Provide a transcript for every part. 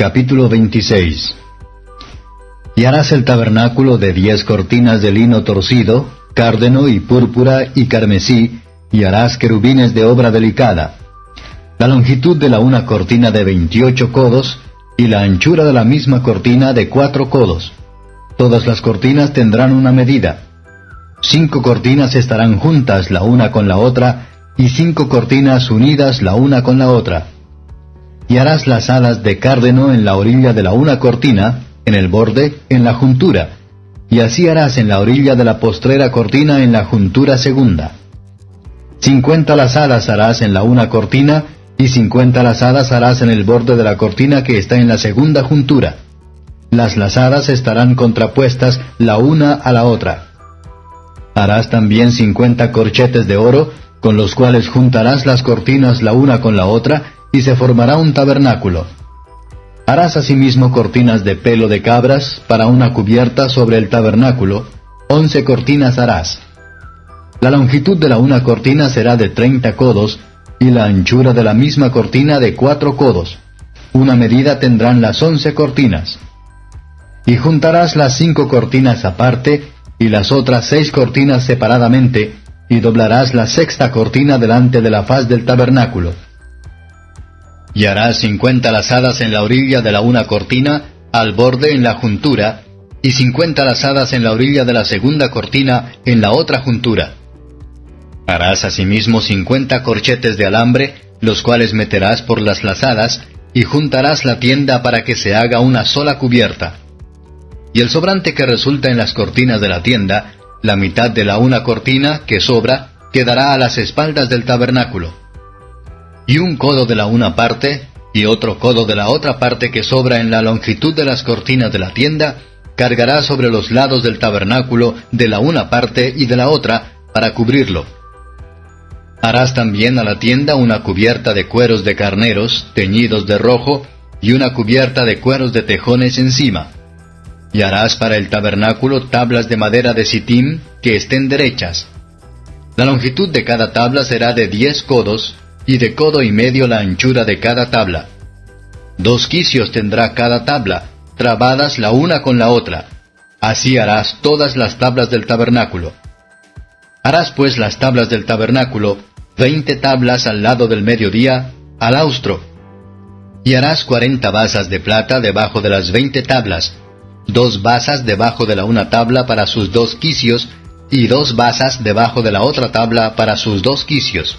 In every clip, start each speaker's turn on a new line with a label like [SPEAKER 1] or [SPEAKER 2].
[SPEAKER 1] Capítulo 26. Y harás el tabernáculo de 10 cortinas de lino torcido, cárdeno y púrpura y carmesí, y harás querubines de obra delicada. La longitud de la una cortina de 28 codos, y la anchura de la misma cortina de 4 codos. Todas las cortinas tendrán una medida. 5 cortinas estarán juntas la una con la otra, y 5 cortinas unidas la una con la otra. Y harás las alas de cárdeno en la orilla de la una cortina, en el borde, en la juntura, y así harás en la orilla de la postrera cortina en la juntura segunda. 50 lazadas harás en la una cortina, y 50 lazadas harás en el borde de la cortina que está en la segunda juntura. Las lazadas estarán contrapuestas la una a la otra. Harás también 50 corchetes de oro, con los cuales juntarás las cortinas la una con la otra, y se formará un tabernáculo. Harás asimismo cortinas de pelo de cabras para una cubierta sobre el tabernáculo, 11 cortinas harás. La longitud de la una cortina será de 30 codos, y la anchura de la misma cortina de 4 codos. Una medida tendrán las 11 cortinas. Y juntarás las 5 cortinas aparte, y las otras 6 cortinas separadamente, y doblarás la sexta cortina delante de la faz del tabernáculo. Y harás 50 lazadas en la orilla de la una cortina, al borde en la juntura, y 50 lazadas en la orilla de la segunda cortina, en la otra juntura. Harás asimismo 50 corchetes de alambre, los cuales meterás por las lazadas, y juntarás la tienda para que se haga una sola cubierta. Y el sobrante que resulta en las cortinas de la tienda, la mitad de la una cortina que sobra, quedará a las espaldas del tabernáculo. Y un codo de la una parte, y otro codo de la otra parte que sobra en la longitud de las cortinas de la tienda, cargará sobre los lados del tabernáculo de la una parte y de la otra, para cubrirlo. Harás también a la tienda una cubierta de cueros de carneros, teñidos de rojo, y una cubierta de cueros de tejones encima. Y harás para el tabernáculo tablas de madera de sitim, que estén derechas. La longitud de cada tabla será de 10 codos, y de codo y medio la anchura de cada tabla. 2 quicios tendrá cada tabla, trabadas la una con la otra. Así harás todas las tablas del tabernáculo. Harás pues las tablas del tabernáculo, 20 tablas al lado del mediodía, al austro. Y harás 40 basas de plata debajo de las 20 tablas, 2 basas debajo de la una tabla para sus 2 quicios, y 2 basas debajo de la otra tabla para sus 2 quicios.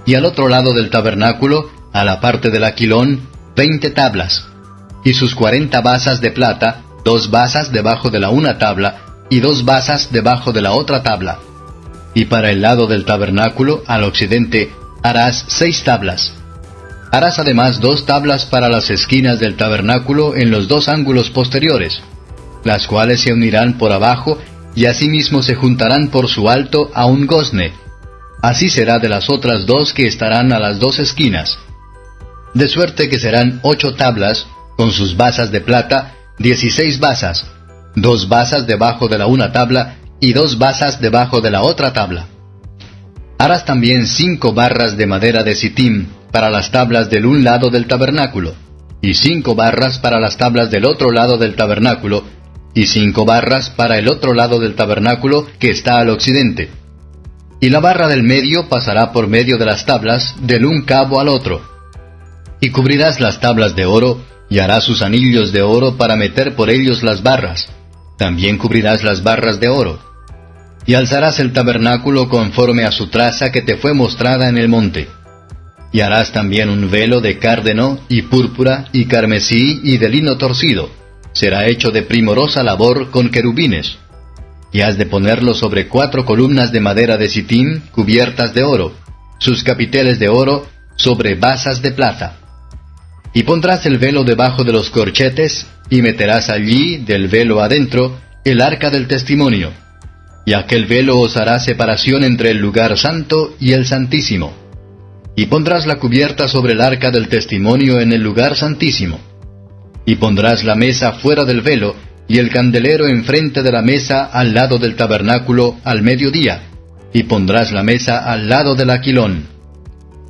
[SPEAKER 1] Y al otro lado del tabernáculo, a la parte del aquilón, 20 tablas, y sus 40 basas de plata, 2 basas debajo de la una tabla, y 2 basas debajo de la otra tabla. Y para el lado del tabernáculo, al occidente, harás 6 tablas. Harás además 2 tablas para las esquinas del tabernáculo en los 2 ángulos posteriores, las cuales se unirán por abajo, y asimismo se juntarán por su alto a un gozne. Así será de las otras 2 que estarán a las 2 esquinas. De suerte que serán 8 tablas, con sus basas de plata, 16 basas, 2 basas debajo de la una tabla, y 2 basas debajo de la otra tabla. Harás también 5 barras de madera de sitim, para las tablas del un lado del tabernáculo, y 5 barras para las tablas del otro lado del tabernáculo, y 5 barras para el otro lado del tabernáculo que está al occidente. Y la barra del medio pasará por medio de las tablas, del un cabo al otro. Y cubrirás las tablas de oro, y harás sus anillos de oro para meter por ellos las barras. También cubrirás las barras de oro. Y alzarás el tabernáculo conforme a su traza que te fue mostrada en el monte. Y harás también un velo de cárdeno, y púrpura, y carmesí, y de lino torcido. Será hecho de primorosa labor con querubines. Y has de ponerlo sobre 4 columnas de madera de sitim cubiertas de oro, sus capiteles de oro sobre basas de plata. Y pondrás el velo debajo de los corchetes, y meterás allí, del velo adentro, el arca del testimonio. Y aquel velo os hará separación entre el lugar santo y el santísimo. Y pondrás la cubierta sobre el arca del testimonio en el lugar santísimo. Y pondrás la mesa fuera del velo, y el candelero enfrente de la mesa al lado del tabernáculo al mediodía, y pondrás la mesa al lado del aquilón.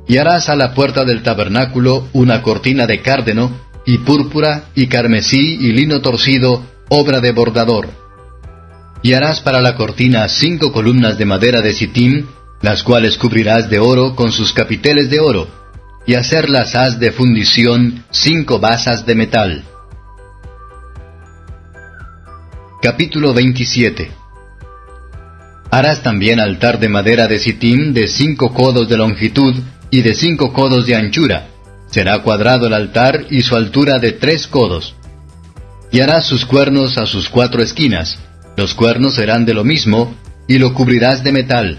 [SPEAKER 1] Y harás a la puerta del tabernáculo una cortina de cárdeno, y púrpura, y carmesí, y lino torcido, obra de bordador. Y harás para la cortina 5 columnas de madera de sitim, las cuales cubrirás de oro con sus capiteles de oro, y hacerlas has de fundición 5 basas de metal. Capítulo 27. Harás también altar de madera de sitim de 5 codos de longitud y de 5 codos de anchura. Será cuadrado el altar y su altura de 3 codos. Y harás sus cuernos a sus 4 esquinas. Los cuernos serán de lo mismo, y lo cubrirás de metal.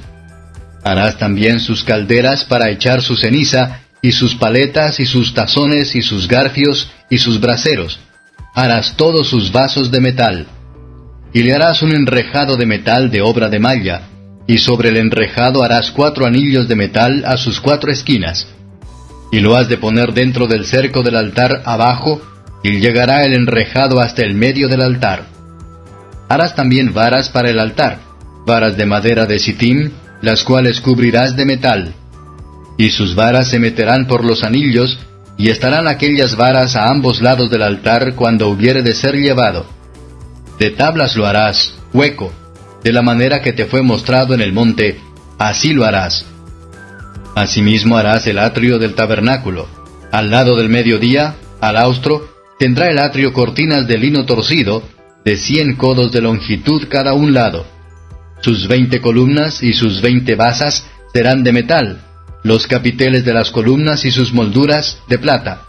[SPEAKER 1] Harás también sus calderas para echar su ceniza, y sus paletas, y sus tazones, y sus garfios, y sus braseros. Harás todos sus vasos de metal. Y le harás un enrejado de metal de obra de malla, y sobre el enrejado harás 4 anillos de metal a sus 4 esquinas. Y lo has de poner dentro del cerco del altar abajo, y llegará el enrejado hasta el medio del altar. Harás también varas para el altar, varas de madera de sitim, las cuales cubrirás de metal. Y sus varas se meterán por los anillos, y estarán aquellas varas a ambos lados del altar cuando hubiere de ser llevado. De tablas lo harás, hueco, de la manera que te fue mostrado en el monte, así lo harás. Asimismo harás el atrio del tabernáculo. Al lado del mediodía, al austro, tendrá el atrio cortinas de lino torcido, de 100 codos de longitud cada un lado. Sus 20 columnas y sus 20 basas serán de metal, los capiteles de las columnas y sus molduras de plata.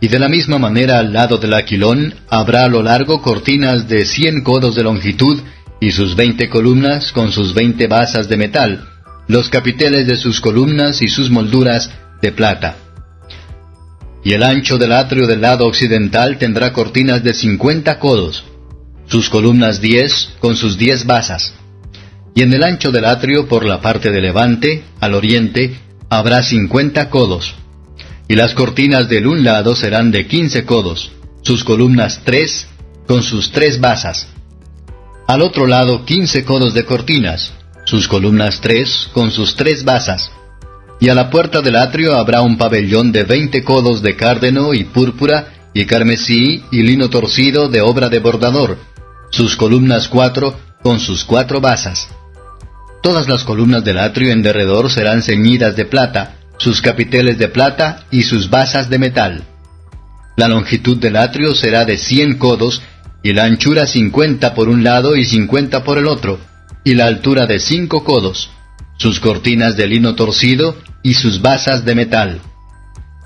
[SPEAKER 1] Y de la misma manera al lado del aquilón habrá a lo largo cortinas de 100 codos de longitud, y sus 20 columnas con sus 20 basas de metal, los capiteles de sus columnas y sus molduras de plata. Y el ancho del atrio del lado occidental tendrá cortinas de 50 codos, sus columnas 10 con sus 10 basas. Y en el ancho del atrio por la parte de levante, al oriente, habrá 50 codos. Y las cortinas del un lado serán de 15 codos, sus columnas 3 con sus 3 basas. Al otro lado 15 codos de cortinas, sus columnas 3 con sus 3 basas. Y a la puerta del atrio habrá un pabellón de 20 codos de cárdeno y púrpura y carmesí y lino torcido de obra de bordador, sus columnas 4 con sus 4 basas. Todas las columnas del atrio en derredor serán ceñidas de plata, sus capiteles de plata y sus basas de metal. La longitud del atrio será de 100 codos, y la anchura 50 por un lado y 50 por el otro, y la altura de 5 codos, sus cortinas de lino torcido y sus basas de metal.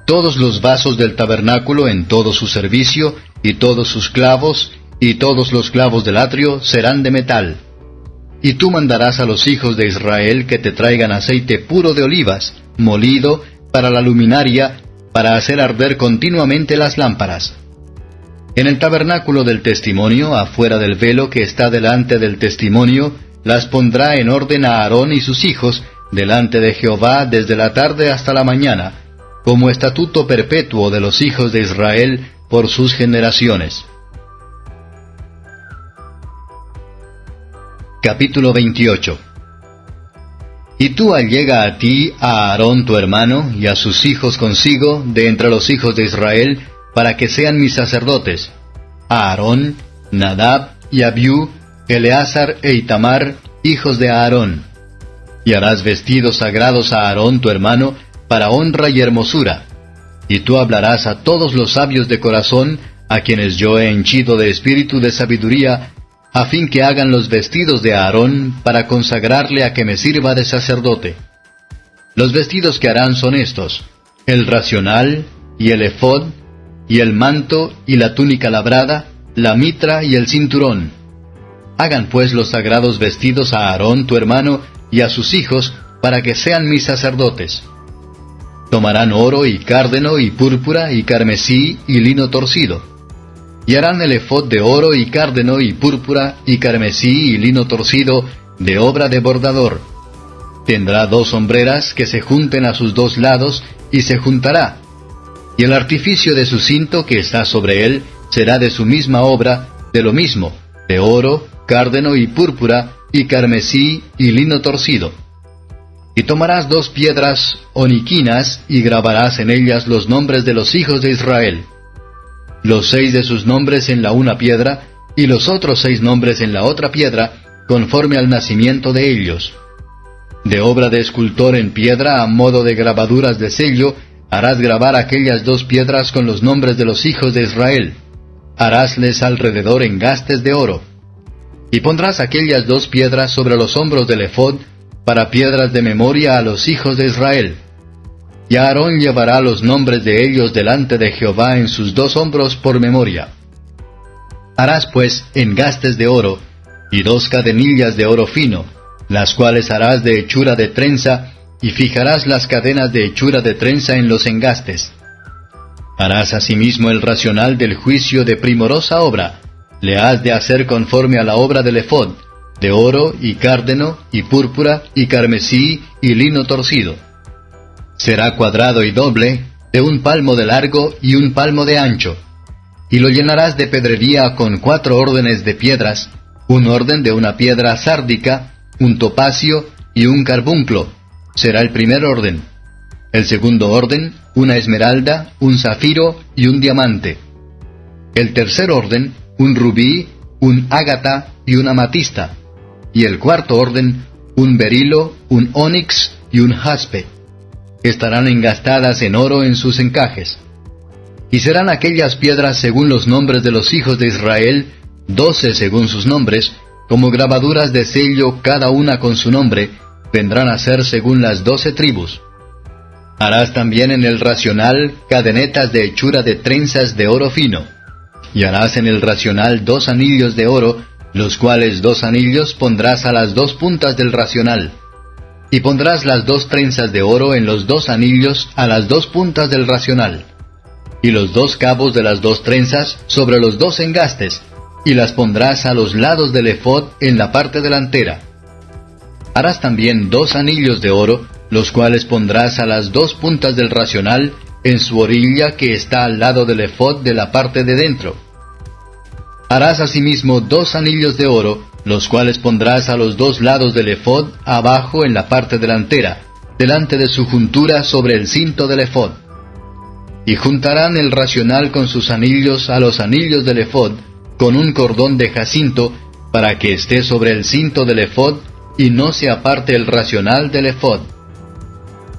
[SPEAKER 1] Todos los vasos del tabernáculo en todo su servicio, y todos sus clavos, y todos los clavos del atrio serán de metal. Y tú mandarás a los hijos de Israel que te traigan aceite puro de olivas, molido, para la luminaria, para hacer arder continuamente las lámparas. En el tabernáculo del testimonio, afuera del velo que está delante del testimonio, las pondrá en orden a Aarón y sus hijos, delante de Jehová desde la tarde hasta la mañana, como estatuto perpetuo de los hijos de Israel por sus generaciones. Capítulo 28. Y tú allega a ti a Aarón tu hermano, y a sus hijos consigo, de entre los hijos de Israel, para que sean mis sacerdotes, a Aarón, Nadab y Abiú, Eleazar e Itamar, hijos de Aarón. Y harás vestidos sagrados a Aarón tu hermano, para honra y hermosura. Y tú hablarás a todos los sabios de corazón, a quienes yo he henchido de espíritu de sabiduría, a fin que hagan los vestidos de Aarón, para consagrarle a que me sirva de sacerdote. Los vestidos que harán son estos: el racional, y el efod, y el manto, y la túnica labrada, la mitra y el cinturón. Hagan pues los sagrados vestidos a Aarón tu hermano, y a sus hijos, para que sean mis sacerdotes. Tomarán oro y cárdeno y púrpura y carmesí y lino torcido. Y harán el efod de oro y cárdeno y púrpura y carmesí y lino torcido de obra de bordador. Tendrá 2 hombreras que se junten a sus 2 lados, y se juntará. Y el artificio de su cinto que está sobre él será de su misma obra, de lo mismo, de oro, cárdeno y púrpura y carmesí y lino torcido. Y tomarás 2 piedras oniquinas y grabarás en ellas los nombres de los hijos de Israel. los 6 de sus nombres en la una piedra, y los otros 6 nombres en la otra piedra, conforme al nacimiento de ellos. De obra de escultor en piedra, a modo de grabaduras de sello, harás grabar aquellas 2 piedras con los nombres de los hijos de Israel. Harásles alrededor engastes de oro. Y pondrás aquellas 2 piedras sobre los hombros del ephod, para piedras de memoria a los hijos de Israel. Y Aarón llevará los nombres de ellos delante de Jehová en sus 2 hombros por memoria. Harás pues engastes de oro, y 2 cadenillas de oro fino, las cuales harás de hechura de trenza, y fijarás las cadenas de hechura de trenza en los engastes. Harás asimismo el racional del juicio de primorosa obra, le has de hacer conforme a la obra del ephod, de oro, y cárdeno, y púrpura, y carmesí, y lino torcido. Será cuadrado y doble, de 1 palmo de largo y 1 palmo de ancho. Y lo llenarás de pedrería con 4 órdenes de piedras, 1 orden de una piedra sárdica, 1 topacio y 1 carbunclo. Será el primer orden. El segundo orden, 1 esmeralda, 1 zafiro y 1 diamante. El tercer orden, 1 rubí, 1 ágata y 1 amatista. Y el cuarto orden, 1 berilo, 1 onix y 1 jaspe. Estarán engastadas en oro en sus encajes. Y serán aquellas piedras según los nombres de los hijos de Israel, 12 según sus nombres, como grabaduras de sello cada una con su nombre, vendrán a ser según las 12 tribus. Harás también en el racional cadenetas de hechura de trenzas de oro fino. Y harás en el racional 2 anillos de oro, los cuales 2 anillos pondrás a las 2 puntas del racional. Y pondrás las 2 trenzas de oro en los 2 anillos a las 2 puntas del racional. Y los 2 cabos de las 2 trenzas sobre los 2 engastes, y las pondrás a los lados del ephod en la parte delantera. Harás también 2 anillos de oro, los cuales pondrás a las 2 puntas del racional, en su orilla que está al lado del ephod de la parte de dentro. Harás asimismo 2 anillos de oro, los cuales pondrás a los 2 lados del ephod, abajo en la parte delantera, delante de su juntura sobre el cinto del ephod. Y juntarán el racional con sus anillos a los anillos del ephod, con un cordón de jacinto, para que esté sobre el cinto del ephod, y no se aparte el racional del ephod.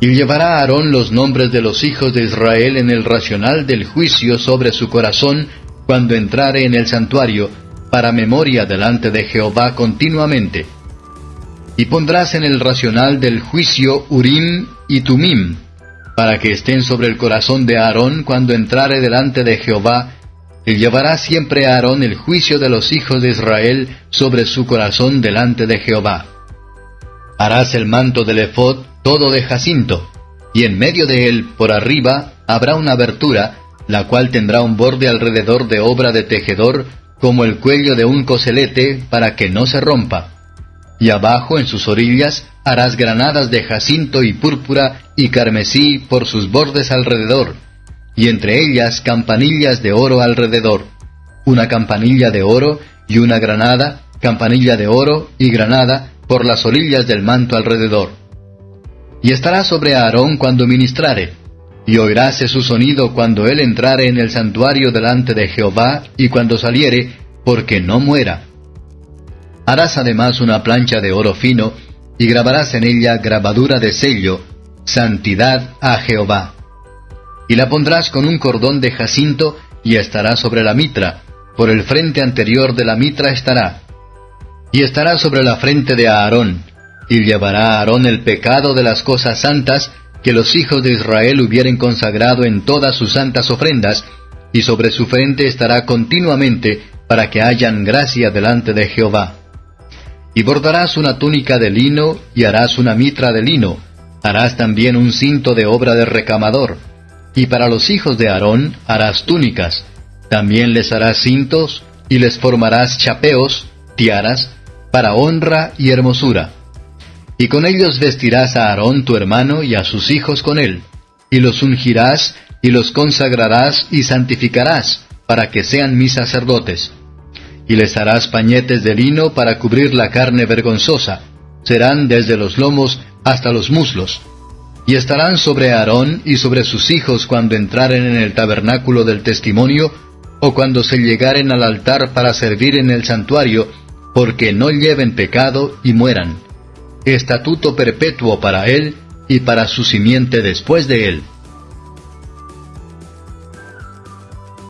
[SPEAKER 1] Y llevará Aarón los nombres de los hijos de Israel en el racional del juicio sobre su corazón, cuando entrare en el santuario, para memoria delante de Jehová continuamente. Y pondrás en el racional del juicio Urim y Tumim, para que estén sobre el corazón de Aarón cuando entrare delante de Jehová, y llevará siempre a Aarón el juicio de los hijos de Israel sobre su corazón delante de Jehová. Harás el manto del ephod todo de jacinto, y en medio de él, por arriba, habrá una abertura, la cual tendrá un borde alrededor de obra de tejedor, como el cuello de un coselete, para que no se rompa. Y abajo, en sus orillas, harás granadas de jacinto y púrpura y carmesí por sus bordes alrededor, y entre ellas campanillas de oro alrededor, 1 campanilla de oro y 1 granada, campanilla de oro y granada por las orillas del manto alrededor. Y estará sobre Aarón cuando ministrare, y oiráse su sonido cuando él entrare en el santuario delante de Jehová, y cuando saliere, porque no muera. Harás además una plancha de oro fino, y grabarás en ella grabadura de sello, santidad a Jehová. Y la pondrás con un cordón de jacinto, y estará sobre la mitra, por el frente anterior de la mitra estará. Y estará sobre la frente de Aarón, y llevará a Aarón el pecado de las cosas santas, que los hijos de Israel hubieren consagrado en todas sus santas ofrendas, y sobre su frente estará continuamente, para que hayan gracia delante de Jehová. Y bordarás una túnica de lino, y harás una mitra de lino, harás también un cinto de obra de recamador. Y para los hijos de Aarón harás túnicas, también les harás cintos, y les formarás chapeos, tiaras, para honra y hermosura. Y con ellos vestirás a Aarón tu hermano y a sus hijos con él, y los ungirás, y los consagrarás y santificarás, para que sean mis sacerdotes. Y les harás pañetes de lino para cubrir la carne vergonzosa, serán desde los lomos hasta los muslos. Y estarán sobre Aarón y sobre sus hijos cuando entraren en el tabernáculo del testimonio, o cuando se llegaren al altar para servir en el santuario, porque no lleven pecado y mueran. Estatuto perpetuo para él y para su simiente después de él.